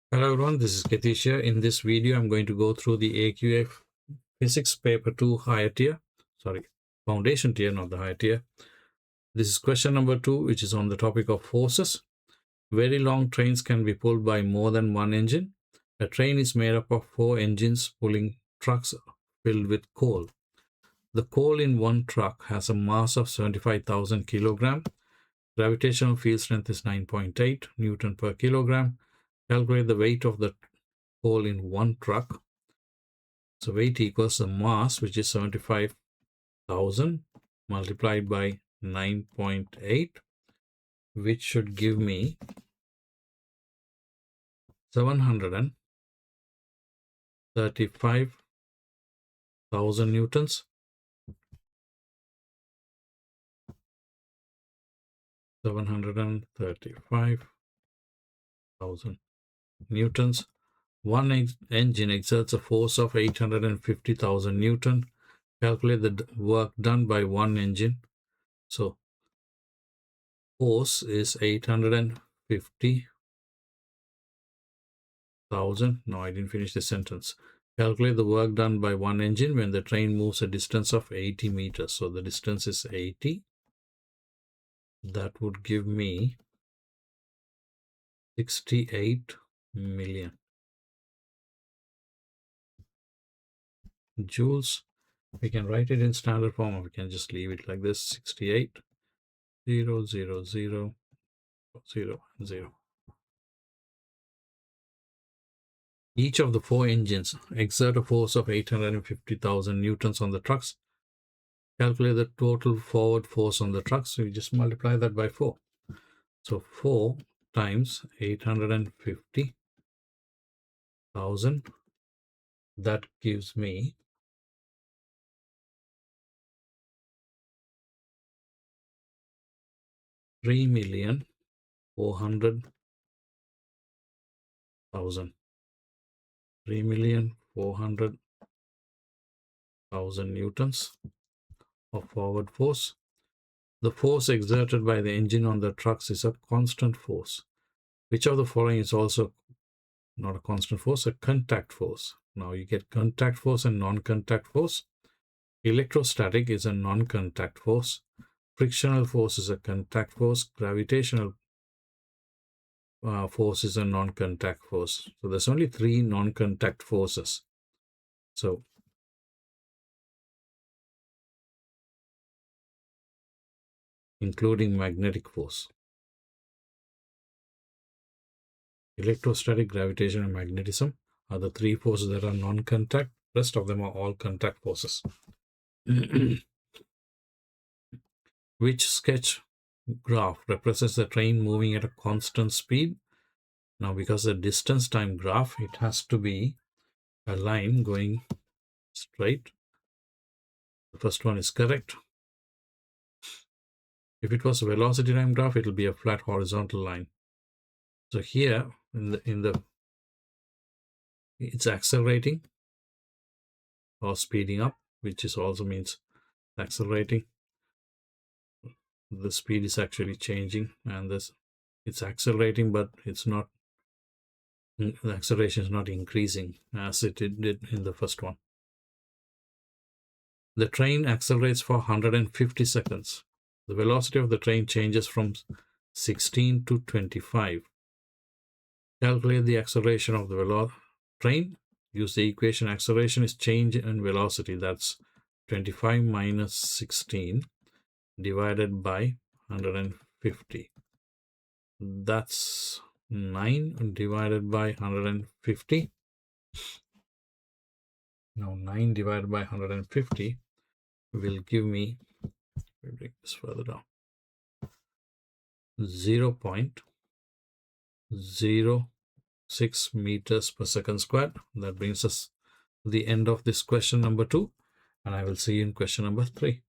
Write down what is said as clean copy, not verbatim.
Hello everyone, this is Katish here. In this video, I'm going to go through the AQA Physics Paper 2 higher tier. Foundation tier, not the higher tier. This is question number 2, which is on the topic of forces. Very long trains can be pulled by more than one engine. A train is made up of 4 engines pulling trucks filled with coal. The coal in one truck has a mass of 75,000 kilogram. Gravitational field strength is 9.8 Newton per kilogram. Calculate the weight of the coal in one truck. So weight equals the mass, which is 75,000 multiplied by 9.8, which should give me 735,000 newtons. 735,000 newtons. One engine exerts a force of 850,000 newton. Calculate the work done by one engine. So force is 850,000. No, I didn't finish the sentence. Calculate the work done by one engine when the train moves a distance of 80 meters. So the distance is 80. That would give me 68 million joules. We can write it in standard form, or we can just leave it like this: 68, 0, 0, 0, 0, 0. Each of the 4 engines exert a force of 850,000 newtons on the trucks. Calculate the total forward force on the trucks. So we just multiply that by 4. So 4 times 850,000, that gives me 3,400,000. 3,400,000 newtons of forward force. The force exerted by the engine on the trucks is a constant force. Which of the following is also not a constant force, a contact force? Now you get contact force and non-contact force. Electrostatic is a non-contact force. Frictional force is a contact force. Gravitational force is a non-contact force. So there's only 3 non-contact forces. So including magnetic force. Electrostatic, gravitation, and magnetism are the 3 forces that are non-contact. Rest of them are all contact forces. Which sketch graph represents the train moving at a constant speed? Now, because the distance time graph, it has to be a line going straight. The first one is correct. If it was a velocity time graph, it will be a flat horizontal line. So here it's accelerating or speeding up, which is also means accelerating. The speed is actually changing, and it's accelerating, but it's not, the acceleration is not increasing as it did in the first one. The train accelerates for 150 seconds. The velocity of the train changes from 16 to 25. Calculate the acceleration of the train. Use the equation. Acceleration is change in velocity. That's 25 minus 16 divided by 150. That's 9 divided by 150. Now 9 divided by 150 will give me, let me bring this further down, 0.06 meters per second squared. That brings us to the end of this question number 2, and I will see you in question number 3.